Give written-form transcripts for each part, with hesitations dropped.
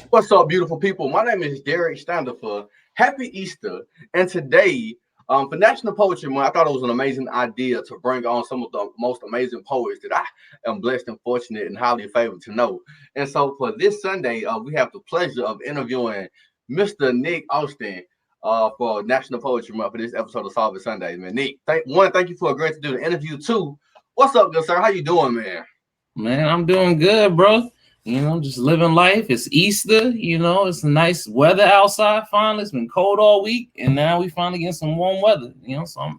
What's up, beautiful people? My name is Derek Standifer. Happy Easter. And today, for National Poetry Month, I thought it was an amazing idea to bring on some of the most amazing poets that I am blessed and fortunate and highly favored to know. And so for this Sunday, we have the pleasure of interviewing Mr. Nick Austin for National Poetry Month for this episode of Solving Sundays, man. Nick, thank you for agreeing to do the interview. Two, what's up, good sir? How you doing, man? Man, I'm doing good, bro. Just living life. It's Easter. It's nice weather outside. Finally, it's been cold all week, and now we finally get some warm weather. So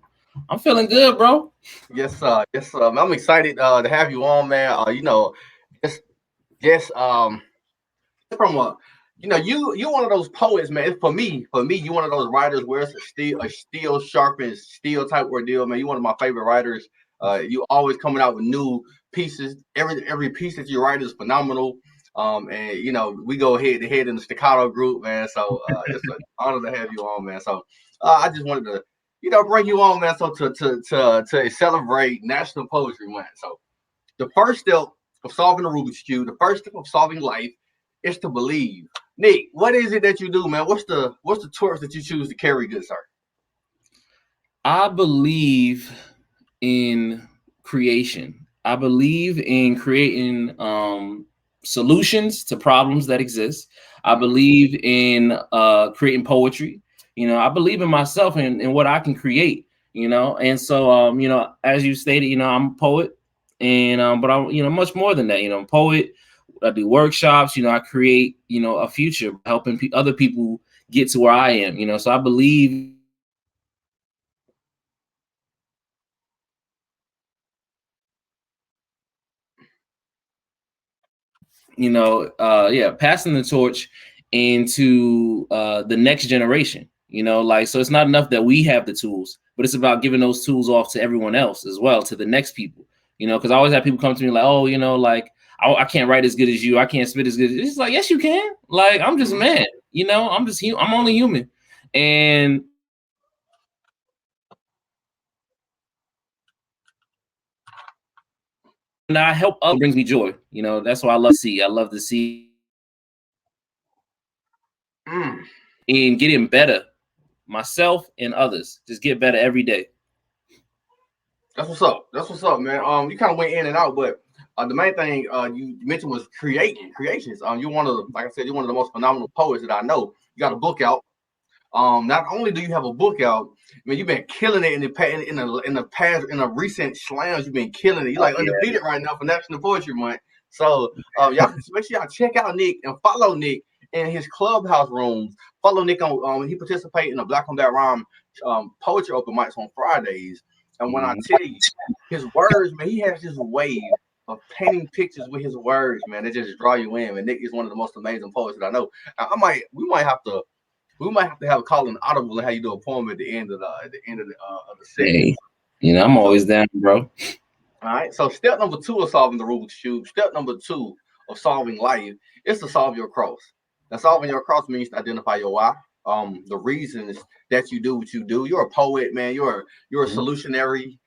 I'm feeling good, bro. Yes, sir. Yes, sir. I'm excited to have you on, man. Just, just from you're one of those poets, man. For me, you're one of those writers where it's a steel sharpens steel type ordeal, man. You're one of my favorite writers. You always coming out with new pieces. Every piece that you write is phenomenal. And we go head to head in the staccato group, man. So it's an honor to have you on, man. So I just wanted to bring you on, man. So to celebrate National Poetry Month. So the first step of solving the Rubik's Cube, the first step of solving life, is to believe. Nick, what is it that you do, man? What's the torch that you choose to carry, good sir? I believe in creation. I believe in creating solutions to problems that exist. I believe in creating poetry. I believe in myself and what I can create. And so as you stated, I'm a poet, and but I'm much more than that. I'm a poet. I do workshops. I create a future, helping other people get to where I am. So I believe passing the torch into the next generation. Like, so it's not enough that we have the tools, but it's about giving those tools off to everyone else as well, to the next people. Because I always have people come to me like, oh, like I can't write as good as you, I can't spit as good. It's like, yes, you can. Like, I'm just a man. I'm only human, and I help others, brings me joy. That's what I love to see. I love to see Mm. in getting better, myself and others. Just get better every day. That's what's up. That's what's up, man. You kind of went in and out, but the main thing you mentioned was creations. You're one of the, like I said, you're one of the most phenomenal poets that I know. You got a book out. Not only do you have a book out, I mean, you've been killing it in the recent slams. You've been killing it. You're Oh, like yeah. undefeated right now for National Poetry Month. So y'all make sure y'all check out Nick and follow Nick in his clubhouse rooms. Follow Nick on he participate in the Black on Black Rhyme poetry open mics on Fridays. And when I Mhm. tell you his words, man, he has this wave of painting pictures with his words, man. They just draw you in. And Nick is one of the most amazing poets that I know. We might have to have a call an audible and how you do a poem at the end of the segment. Hey, I'm So, always down, bro. all right. So step number two of solving the Rubik's cube. Step number two of solving life is to solve your cross. Now, solving your cross means to identify your why. The reasons that you do what you do. You're a poet, man. You're a solutionary.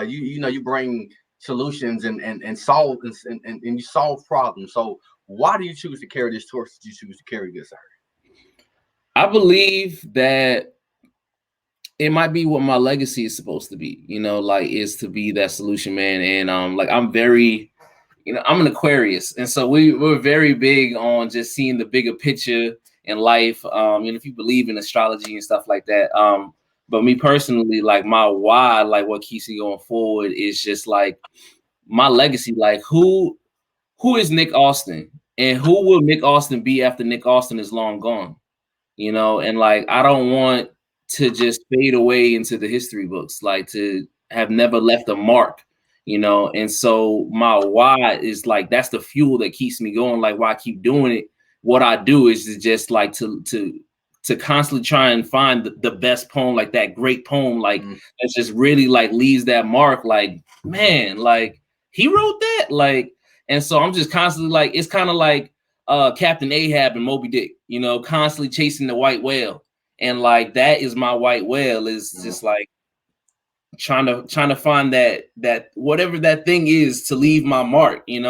You bring solutions and solve and you solve problems. So why do you choose to carry this torch that you choose to carry, good sir? I believe that it might be what my legacy is supposed to be, like, is to be that solution man. And like, I'm very, I'm an Aquarius, and so we're very big on just seeing the bigger picture in life. If you believe in astrology and stuff like that. But me personally, like, my why, like what keeps me going forward is just like my legacy. Like, who is Nick Austin, and who will Nick Austin be after Nick Austin is long gone? And like, I don't want to just fade away into the history books, like to have never left a mark. And so my why is like, that's the fuel that keeps me going, like why I keep doing it. What I do is just like to constantly try and find the best poem, like that great poem, like that just really like leaves that mark, like, man, like he wrote that, like. And so I'm just constantly like, it's kind of like Captain Ahab and Moby Dick, constantly chasing the white whale. And like, that is my white whale, is just like trying to find that whatever that thing is to leave my mark, and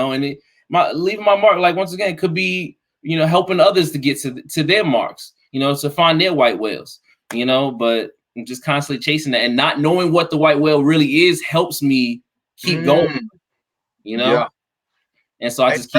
my leaving my mark, like, once again, it could be helping others to get to their marks, to find their white whales, but I'm just constantly chasing that, and not knowing what the white whale really is helps me keep going, Yeah. And so I just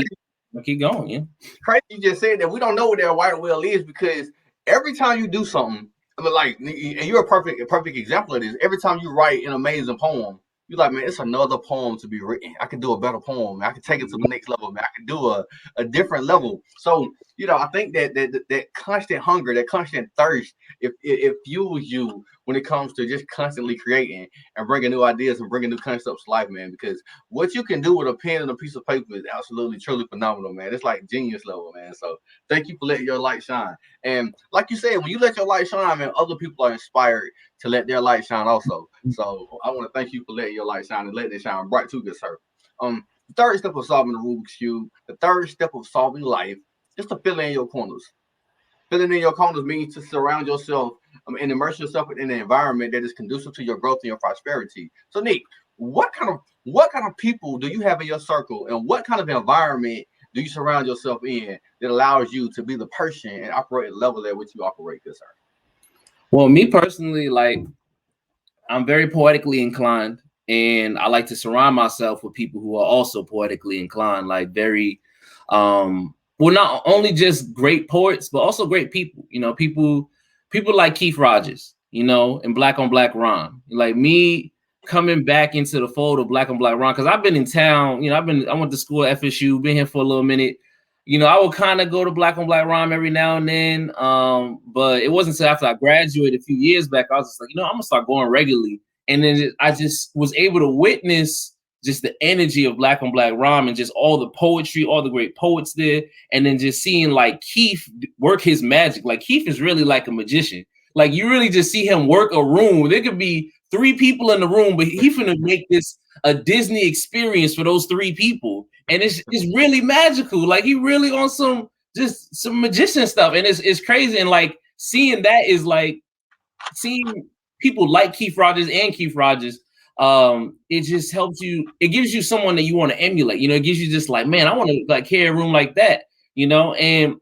keep going. Yeah. Crazy you just said that we don't know what that white whale is, because every time you do something, and you're a perfect example of this. Every time you write an amazing poem, you're like, man, it's another poem to be written. I could do a better poem. I could take it to the next level. Man, I could do a different level. So, I think that constant hunger, that constant thirst, it fuels you when it comes to just constantly creating and bringing new ideas and bringing new concepts to life, man. Because what you can do with a pen and a piece of paper is absolutely, truly phenomenal, man. It's like genius level, man. So thank you for letting your light shine. And like you said, when you let your light shine, man, other people are inspired to let their light shine also. So I want to thank you for letting your light shine and letting it shine bright too, good sir. The third step of solving the Rubik's Cube, the third step of solving life, is to fill in your corners. Filling in your corners means to surround yourself and immerse yourself in an environment that is conducive to your growth and your prosperity. So, Nick, what kind of people do you have in your circle, and what kind of environment do you surround yourself in that allows you to be the person and operate at the level at which you operate, good sir? Well, me personally, I'm very poetically inclined, and I like to surround myself with people who are also poetically inclined, very, not only just great poets, but also great people. People like Keith Rogers, and Black on Black Rhyme. Like me coming back into the fold of Black on Black Rhyme, because I've been in town. I went to school at FSU, been here for a little minute. I would kind of go to Black on Black Rhyme every now and then. But it wasn't until after I graduated a few years back, I was just like, I'm gonna start going regularly. And then I just was able to witness just the energy of Black on Black Rhyme and just all the poetry, all the great poets there. And then just seeing Keith work his magic. Keith is really like a magician. You really just see him work a room. There could be 3 people in the room, but he's gonna make this a Disney experience for those 3 people. And it's really magical. He really on some magician stuff. And it's crazy. And seeing that is seeing people like Keith Rogers and Keith Rogers. It just helps you. It gives you someone that you want to emulate. It gives you just man, I want to carry a room like that. And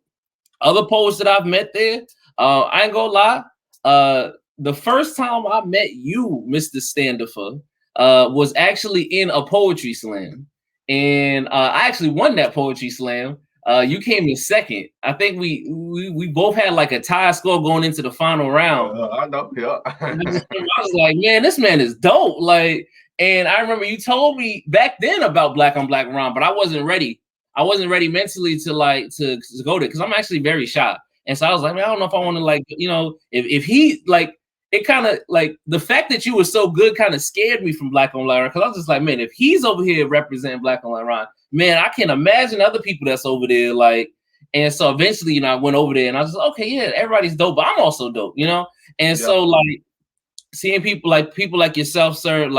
other poets that I've met there, I ain't gonna lie. The first time I met you, Mr. Standifer, was actually in a poetry slam. And I actually won that poetry slam. You came in second. I think we both had a tie score going into the final round. I know, yeah. I was like, man, this man is dope. And I remember you told me back then about Black on Black Rhyme, but I wasn't ready. I wasn't ready mentally to go there, because I'm actually very shy. And so I was like, man, I don't know if I want to if he it kind of the fact that you were so good kind of scared me from Black on Black Rhyme, because I was just like, man, if he's over here representing Black on Black Rhyme, man, I can't imagine other people that's over there. And so eventually, I went over there and I was like, okay, yeah, everybody's dope, but I'm also dope, And so seeing people like yourself, sir,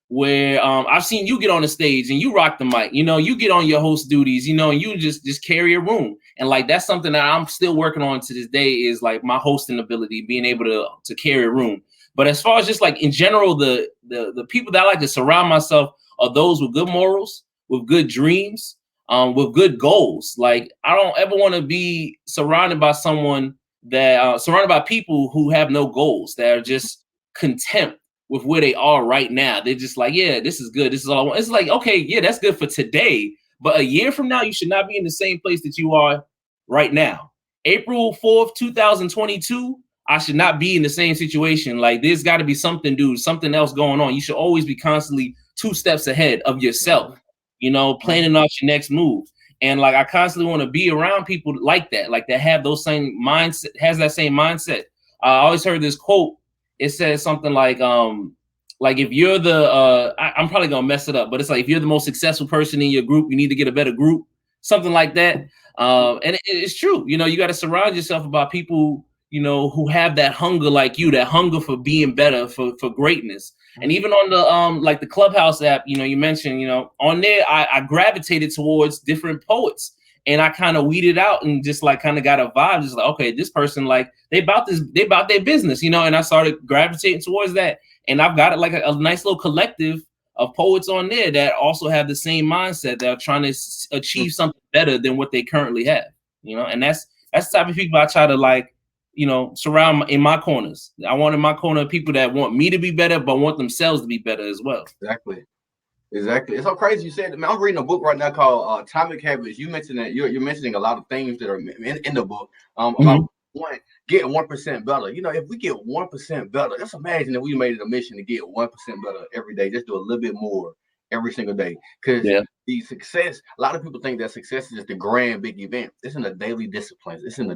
where I've seen you get on the stage and you rock the mic, you get on your host duties, and you just carry a room. And that's something that I'm still working on to this day, is my hosting ability, being able to carry a room. But as far as just in general, the people that I like to surround myself are those with good morals, with good dreams, with good goals. I don't ever want to be surrounded by someone that surrounded by people who have no goals, that are just content with where they are right now. They're just yeah, this is good. This is all I want. It's okay, yeah, that's good for today. But a year from now, you should not be in the same place that you are right now. April 4th, 2022, I should not be in the same situation. There's got to be something, dude, something else going on. You should always be constantly 2 steps ahead of yourself, planning out your next move. And I constantly want to be around people like that, that have those same mindset, has that same mindset. I always heard this quote. It says something if you're the, I'm probably going to mess it up, but it's if you're the most successful person in your group, you need to get a better group, something like that. And it's true. You got to surround yourself about people, who have that hunger like you, that hunger for being better, for greatness. And even on the, the Clubhouse app, you mentioned, on there, I gravitated towards different poets. And I kind of weeded out and just kind of got a vibe, just okay, this person, they about their business, and I started gravitating towards that. And I've got a nice little collective of poets on there that also have the same mindset, that are trying to achieve something better than what they currently have. And that's the type of people I try to like, surround in my corners. I want in my corner people that want me to be better, but want themselves to be better as well. Exactly. It's so crazy you said. I'm reading a book right now called Atomic Habits. You mentioned that you're mentioning a lot of things that are in the book about getting 1% better. If we get 1% better, just imagine if we made it a mission to get 1% better every day. Just do a little bit more every single day. Because the success, a lot of people think that success is just the grand big event. It's in the daily disciplines. It's in the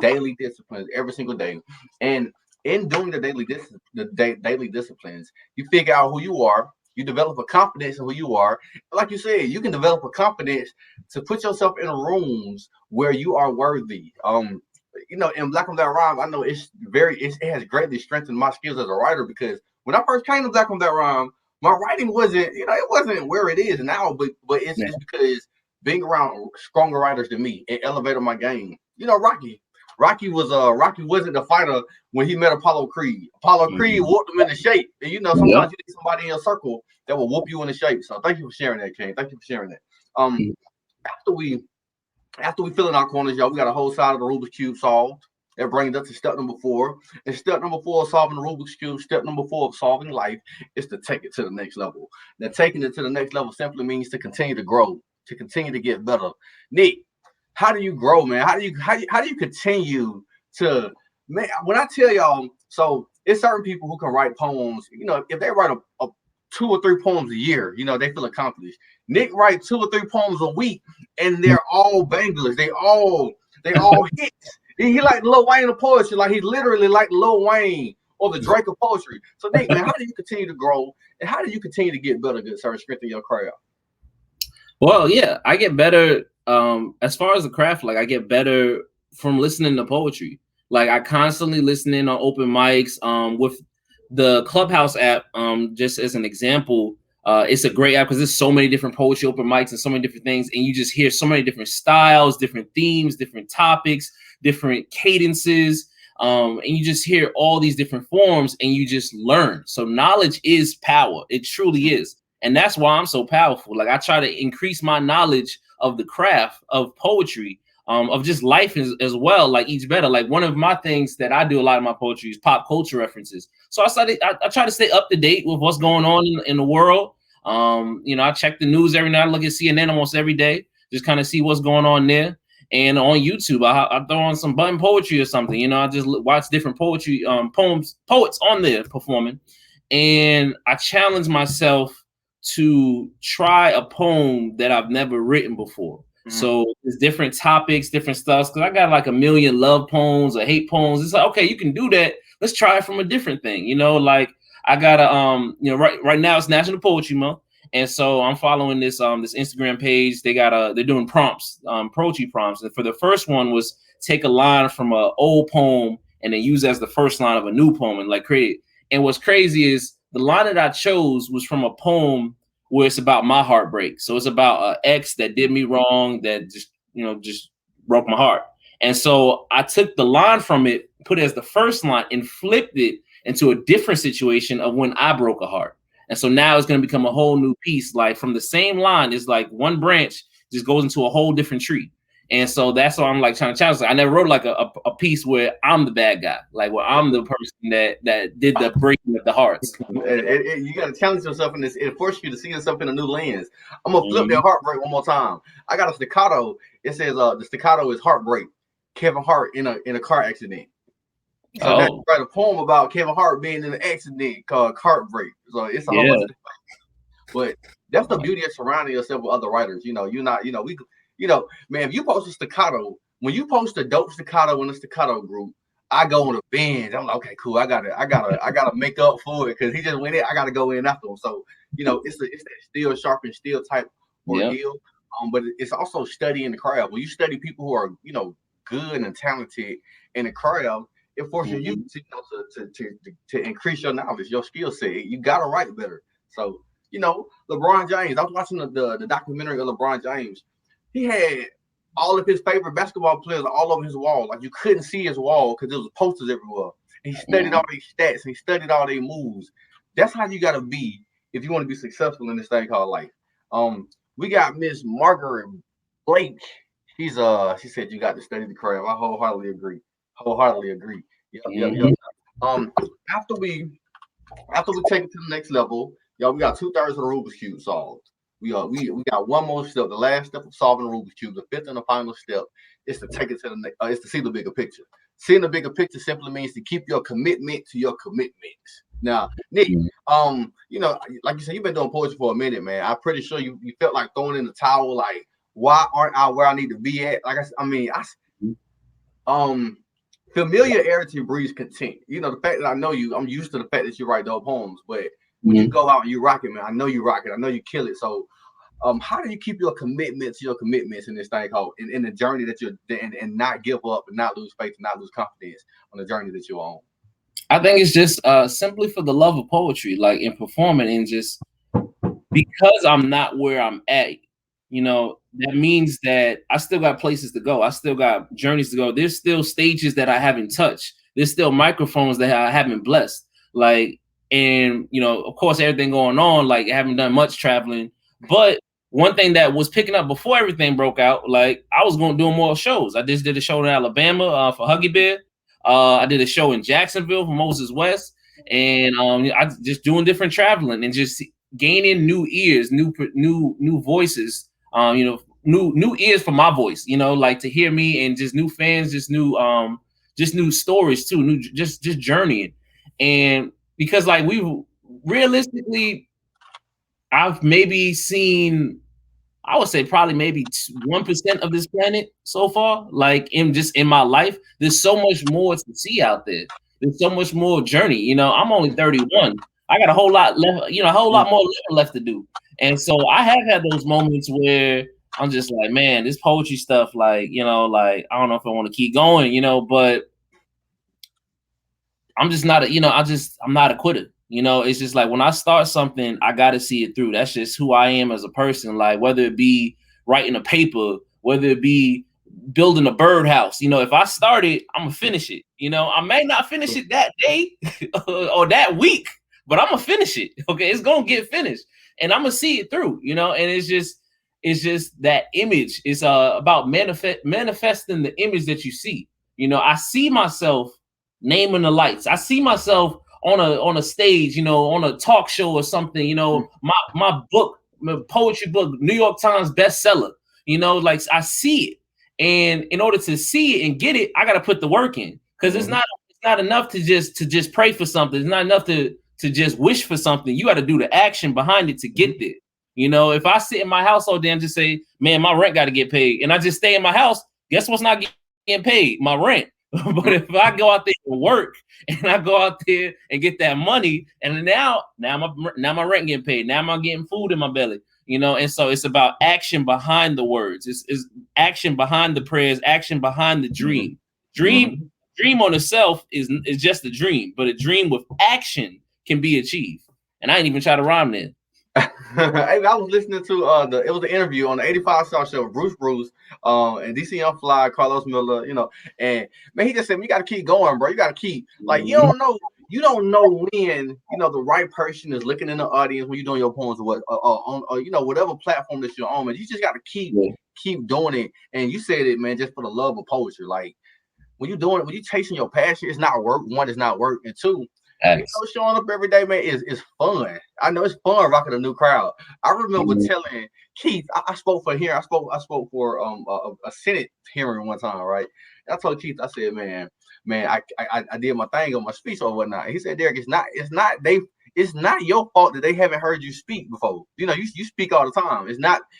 daily disciplines every single day. And in doing the daily disciplines, you figure out who you are. You develop a confidence in who you are. Like you said, you can develop a confidence to put yourself in rooms where you are worthy. In Black on That Rhyme, I know it has greatly strengthened my skills as a writer, because when I first came to Black on That Rhyme, my writing wasn't, it wasn't where it is now, but it's because being around stronger writers than me, it elevated my game. Rocky wasn't the fighter when he met Apollo Creed. Apollo Creed whooped him into shape. And sometimes you need somebody in your circle that will whoop you into shape. So thank you for sharing that, King. Thank you for sharing that. After we fill in our corners, y'all, we got a whole side of the Rubik's Cube solved. That brings us to step number 4. And step number 4 of solving the Rubik's Cube, step number 4 of solving life is to take it to the next level. Now, taking it to the next level simply means to continue to grow, to continue to get better. Nick, how do you grow, man? How do you continue to, man? When I tell y'all, so it's certain people who can write poems. If they write a 2 or 3 poems a year, they feel accomplished. Nick writes 2 or 3 poems a week, and they're all bangers. They all hits. He like Lil Wayne of poetry, like he's literally like Lil Wayne or the Drake of poetry. So Nick, man, how do you continue to grow, and how do you continue to get better, good sir, strengthen your craft? Well, yeah, I get better. As far as the craft, like I get better from listening to poetry. Like I constantly listening on open mics. With the Clubhouse app, just as an example, it's a great app because there's so many different poetry open mics and so many different things, and you just hear so many different styles, different themes, different topics, different cadences, and you just hear all these different forms, and you just learn. So knowledge is power. It truly is. And that's why I'm so powerful. Like I try to increase my knowledge of the craft of poetry, of just life as well, like each better. Like one of my things that I do a lot of my poetry is pop culture references. So I try to stay up to date with what's going on in the world. I check the news every night. I look at CNN almost every day, just kind of see what's going on there. And on YouTube, I throw on some button poetry or something. I just watch different poetry, poets on there performing. And I challenge myself to try a poem that I've never written before. So there's different topics, different stuff. Because I got like a million love poems or hate poems. It's like, okay, you can do that. Let's try it from a different thing. Like I got a right now it's National Poetry Month, and so I'm following this this Instagram page. They're doing prompts, poetry prompts. And for the first one was take a line from an old poem and then use it as the first line of a new poem and like create it. And what's crazy is the line that I chose was from a poem where it's about my heartbreak. So it's about an ex that did me wrong, that just broke my heart. And so I took the line from it, put it as the first line, and flipped it into a different situation of when I broke a heart. And so now it's going to become a whole new piece. Like from the same line, it's like one branch just goes into a whole different tree. And so that's why I'm like trying to challenge. I never wrote like a piece where I'm the bad guy, like where I'm the person that did the breaking of the hearts. You got to challenge yourself in this. It forces you to see yourself in a new lens. I'm gonna flip that heartbreak one more time. I got a staccato. It says the staccato is heartbreak. Kevin Hart in a car accident. So that's write a poem about Kevin Hart being in an accident called Heartbreak. So it's a whole bunch of things. But that's the beauty of surrounding yourself with other writers. You're not, man, if you post a staccato, when you post a dope staccato in the staccato group, I go on a binge. I'm like, okay, cool. I gotta make up for it because he just went in. I gotta go in after him. So it's that steel sharpen steel type ordeal. But it's also studying the craft. When you study people who are good and talented in the craft, it forces you to increase your knowledge, your skill set. You gotta write better. So LeBron James. I was watching the documentary of LeBron James. He had all of his favorite basketball players all over his wall. Like you couldn't see his wall because there was posters everywhere. And he studied all these stats and he studied all their moves. That's how you gotta be if you want to be successful in this thing called life. We got Miss Margaret Blake She said you got to study the craft. I wholeheartedly agree. Wholeheartedly agree. Yep. Mhm. Um, after we take it to the next level, y'all, we got 2/3 of the Rubik's Cube solved. We got one more step. The last step of solving the Rubik's Cube, the fifth and the final step, is to take it to the next. Is to see the bigger picture. Seeing the bigger picture simply means to keep your commitment to your commitments. Now, Nick, like you said, you've been doing poetry for a minute, man. I'm pretty sure you felt like throwing in the towel. Like, why aren't I where I need to be at? Like, um, familiarity breeds content. You know, the fact that I know you, I'm used to the fact that you write dope poems, but when you go out and you rock it, man, I know you rock it. I know you kill it. So, how do you keep your commitment to your commitments in this thing called in the journey that you're and not give up and not lose faith and not lose confidence on the journey that you're on? I think it's just simply for the love of poetry, like in performing, and just because I'm not where I'm at, that means that I still got places to go. I still got journeys to go. There's still stages that I haven't touched. There's still microphones that I haven't blessed. Like, and of course, everything going on, like I haven't done much traveling. But one thing that was picking up before everything broke out, like I was going to do more shows. I just did a show in Alabama for Huggy Bear. I did a show in Jacksonville for Moses West, and I just doing different traveling and just gaining new ears, new voices. New ears for my voice. Like to hear me, and just new fans, just new stories too, new just journeying. And because like we realistically, I've maybe seen, I would say probably maybe 1% of this planet so far. Like in my life, there's so much more to see out there. There's so much more journey. I'm only 31. I got a whole lot left, a whole lot more left to do. And so I have had those moments where I'm just like, man, this poetry stuff, like, like I don't know if I want to keep going, but I'm just not I'm not a quitter. It's just like when I start something, I got to see it through. That's just who I am as a person. Like whether it be writing a paper, whether it be building a birdhouse, if I start it, I'm gonna finish it. I may not finish it that day or that week, but I'm gonna finish it. Okay, it's gonna get finished, and I'm gonna see it through. And it's just that image. It's about manifesting the image that you see. I see myself naming the lights. I see myself on a stage, on a talk show or something. My book, my poetry book, New York Times bestseller. Like I see it, and in order to see it and get it, I got to put the work in, because it's not enough to just pray for something. It's not enough to just wish for something. You got to do the action behind it to get there. If I sit in my house all day and just say, man, my rent got to get paid, and I just stay in my house, guess what's not getting paid? My rent. But if I go out there and work, and I go out there and get that money, and now my rent getting paid, now I'm getting food in my belly, and so it's about action behind the words. It's action behind the prayers, action behind the dream. Dream on itself is just a dream, but a dream with action can be achieved. And I ain't even try to rhyme there. Hey, I was listening to it was an interview on the 85 South Show, Bruce, and DC Young Fly, Carlos Miller, and man, he just said, you got to keep going, bro. You got to keep, like, you don't know when, the right person is looking in the audience when you're doing your poems or what, on whatever platform that you're on, man. You just got to keep doing it. And you said it, man, just for the love of poetry. Like when you're chasing your passion, it's not work. One, it's not work, and two, showing up every day, man, is fun. I know it's fun rocking a new crowd. I remember telling Keith, I spoke for here. I spoke for a Senate hearing one time, right? And I told Keith, I said, man, I did my thing on my speech or whatnot. And he said, Derek, it's not your fault that they haven't heard you speak before. You speak all the time.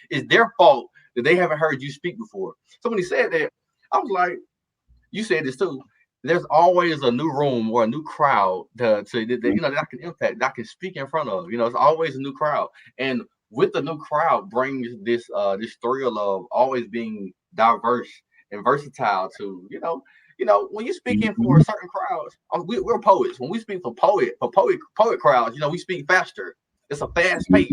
It's their fault that they haven't heard you speak before. So when he said that, I was like, you said this too. There's always a new room or a new crowd that I can impact, that I can speak in front of. It's always a new crowd, and with the new crowd brings this thrill of always being diverse and versatile. To when you're speaking for certain crowds, we're poets. When we speak for poet crowds, we speak faster. It's a fast pace.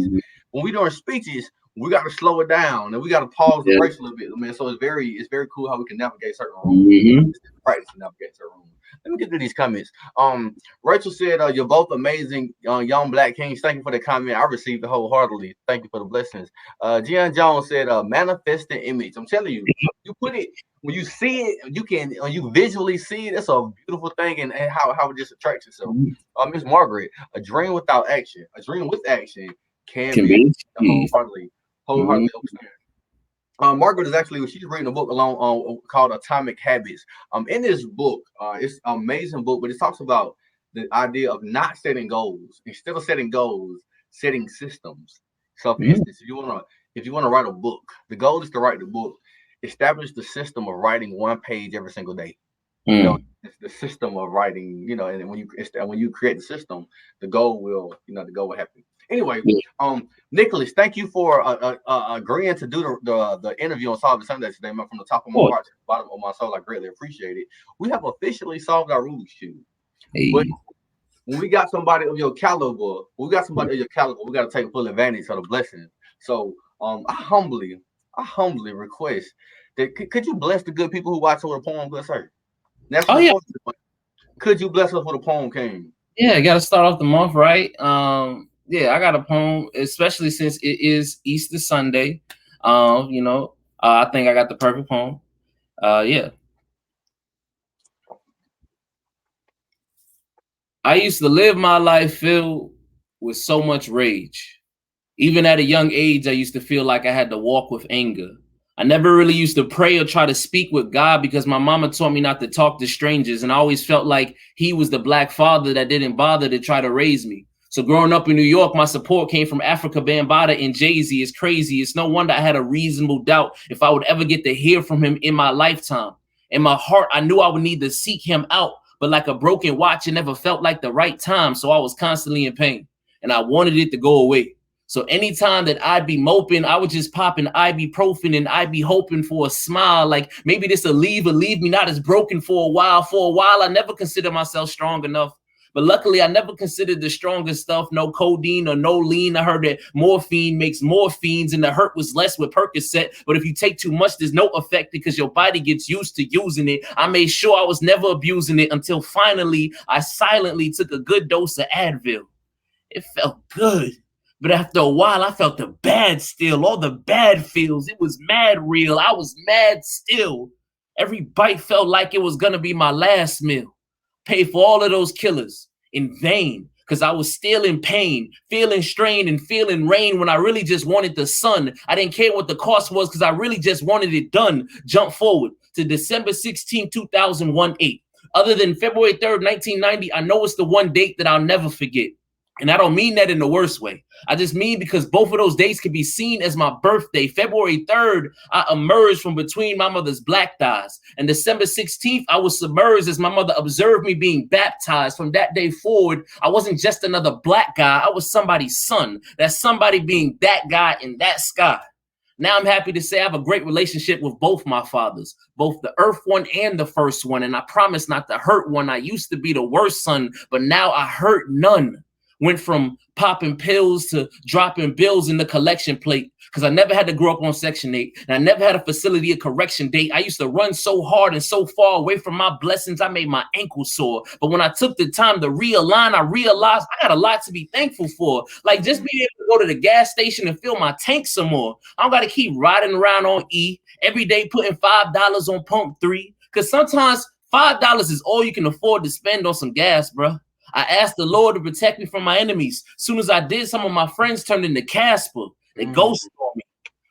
When we're doing speeches, we got to slow it down and we got to pause the brakes a little bit, man. So it's very cool how we can navigate certain rooms, practice to navigate certain rooms. Let me get to these comments. Rachel said, "You're both amazing, young black kings." Thank you for the comment. I received it wholeheartedly. Thank you for the blessings. Gian Jones said, "Manifest the image." I'm telling you, you put it when you see it, you can when you visually see it. It's a beautiful thing, and how it just attracts itself. Miss Margaret, a dream without action, a dream with action can be wholeheartedly. Understand. Margaret is actually she's reading a book along called Atomic Habits. In this book, it's an amazing book, but it talks about the idea of not setting goals. Instead of setting goals, setting systems. So, for instance, if you wanna write a book, the goal is to write the book. Establish the system of writing one page every single day. You know, it's the system of writing. You know, and when you create the system, the goal will happen. Anyway, Nicholas, thank you for agreeing to do the interview on Solving Sunday today, man. From the top of my heart to the bottom of my soul, I greatly appreciate it. We have officially solved our Rubik's Cube. But when we got somebody of your caliber, we got to take full advantage of the blessing. So, I humbly request that could you bless the good people who watch with a poem, good sir? That's could you bless us with a poem, King? Yeah, I got to start off the month right. Yeah, I got a poem, especially since it is Easter Sunday. I think I got the perfect poem. Yeah. I used to live my life filled with so much rage. Even at a young age, I used to feel like I had to walk with anger. I never really used to pray or try to speak with God because my mama taught me not to talk to strangers, and I always felt like he was the black father that didn't bother to try to raise me. So growing up in New York, my support came from Africa Bambaataa and Jay-Z. It's crazy. It's no wonder I had a reasonable doubt if I would ever get to hear from him in my lifetime. In my heart, I knew I would need to seek him out, but like a broken watch, it never felt like the right time. So I was constantly in pain, and I wanted it to go away. So anytime that I'd be moping, I would just pop an ibuprofen and I'd be hoping for a smile. Like maybe this will leave me not as broken for a while. For a while, I never considered myself strong enough. But luckily, I never considered the strongest stuff. No codeine or no lean. I heard that morphine makes morphines and the hurt was less with Percocet. But if you take too much, there's no effect because your body gets used to using it. I made sure I was never abusing it until finally I silently took a good dose of Advil. It felt good. But after a while, I felt the bad still, all the bad feels. It was mad real. I was mad still. Every bite felt like it was going to be my last meal. Paid for all of those killers in vain because I was still in pain, feeling strain and feeling rain when I really just wanted the sun. I didn't care what the cost was because I really just wanted it done. Jump forward to December 16, 2001-8. Other than February 3rd, 1990, I know it's the one date that I'll never forget. And I don't mean that in the worst way. I just mean because both of those dates can be seen as my birthday. February 3rd, I emerged from between my mother's black thighs. And December 16th, I was submerged as my mother observed me being baptized. From that day forward, I wasn't just another black guy. I was somebody's son. That's somebody being that guy in that sky. Now I'm happy to say I have a great relationship with both my fathers, both the earth one and the first one. And I promise not to hurt one. I used to be the worst son, but now I hurt none. Went from popping pills to dropping bills in the collection plate because I never had to grow up on Section 8 and I never had a facility of correction date. I used to run so hard and so far away from my blessings, I made my ankle sore. But when I took the time to realign, I realized I got a lot to be thankful for. Like just being able to go to the gas station and fill my tank some more. I don't got to keep riding around on E every day putting $5 on pump 3 because sometimes $5 is all you can afford to spend on some gas, bro. I asked the Lord to protect me from my enemies. Soon as I did, some of my friends turned into Casper. They ghosted on me.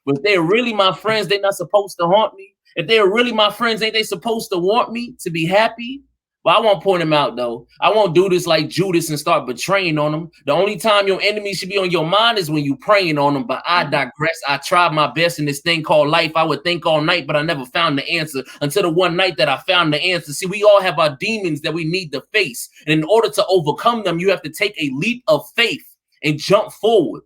But if they're really my friends, they're not supposed to haunt me. If they're really my friends, ain't they supposed to want me to be happy? Well, I won't point them out, though. I won't do this like Judas and start betraying on them. The only time your enemies should be on your mind is when you praying on them. But I digress. I tried my best in this thing called life. I would think all night, but I never found the answer until the one night that I found the answer. See, we all have our demons that we need to face. And in order to overcome them, you have to take a leap of faith and jump forward.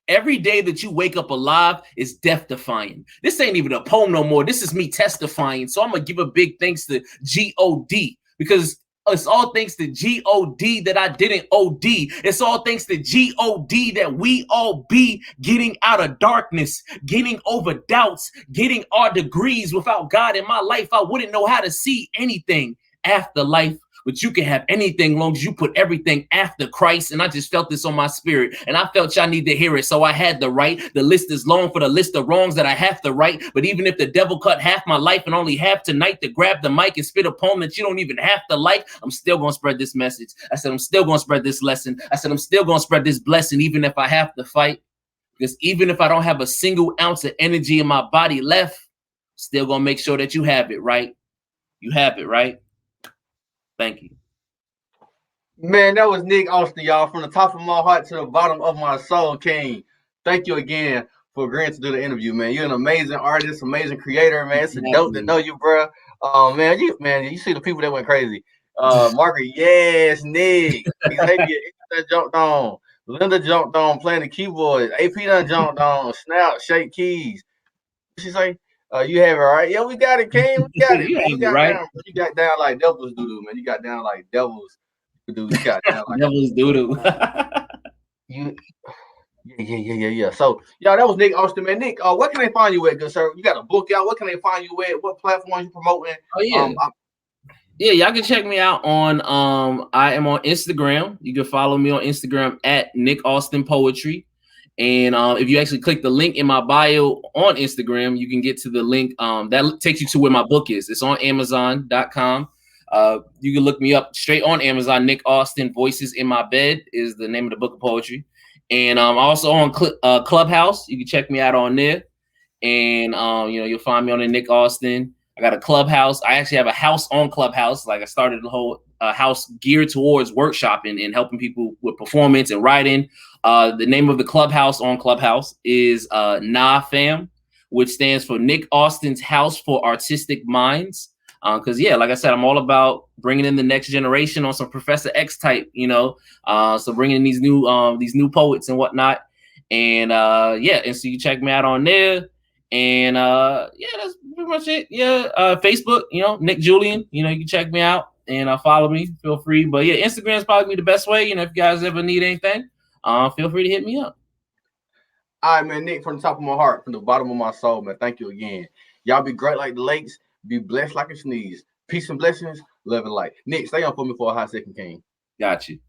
Every day that you wake up alive is death-defying. This ain't even a poem no more. This is me testifying. So I'm going to give a big thanks to G.O.D. because it's all thanks to G.O.D. that I didn't OD. It's all thanks to G.O.D. that we all be getting out of darkness, getting over doubts, getting our degrees. Without God in my life, I wouldn't know how to see anything. after life, but you can have anything long as you put everything after Christ. And I just felt this on my spirit, and I felt y'all need to hear it. So I had to write. The list is long for the list of wrongs that I have to right. But even if the devil cut half my life and only half tonight to grab the mic and spit a poem that you don't even have to like, I'm still going to spread this message. I said, I'm still going to spread this lesson. I said, I'm still going to spread this blessing, even if I have to fight. Because even if I don't have a single ounce of energy in my body left, still going to make sure that you have it, right? You have it, right? Thank you. Man, that was Nick Austin, y'all. From the top of my heart to the bottom of my soul, King. Thank you again for agreeing to do the interview, man. You're an amazing artist, amazing creator, man. It's a dope to know you, bro. Man, you see the people that went crazy. Margaret, yes, Nick. Xavier that jumped on. Linda jumped on playing the keyboard. AP done jumped on. Snap, shake keys. She say, you have it, right? Yeah, we got it, King. We got it, man. You got right. You got down like devils do, man. You got down like devils do. You got down like devils do. Yeah. So, y'all, that was Nick Austin, man. Nick, what can they find you at, good sir? You got a book out. What can they find you at? What platforms you promoting? Oh, yeah. Yeah, y'all can check me out on I am on Instagram. You can follow me on Instagram at Nick Austin Poetry. And if you actually click the link in my bio on Instagram, you can get to the link that takes you to where my book is. It's on Amazon.com. You can look me up straight on Amazon. Nick Austin, Voices in My Bed is the name of the book of poetry. And I'm also on Clubhouse. You can check me out on there. And you'll find me on the Nick Austin. I got a Clubhouse. I actually have a house on Clubhouse. Like I started the whole house geared towards workshopping and helping people with performance and writing. The name of the Clubhouse on Clubhouse is NAFAM, which stands for Nick Austin's House for Artistic Minds. Because like I said, I'm all about bringing in the next generation on some Professor X type, so bringing in these new poets and whatnot. And and so you check me out on there. And that's pretty much it. Facebook, Nick Julian, you can check me out and follow me. Feel free. But yeah, Instagram is probably the best way. If you guys ever need anything, feel free to hit me up. All right, man. Nick, from the top of my heart, from the bottom of my soul, man. Thank you again. Y'all be great like the lakes. Be blessed like a sneeze. Peace and blessings. Love and light. Nick, stay on for me for a hot second, King. Got you.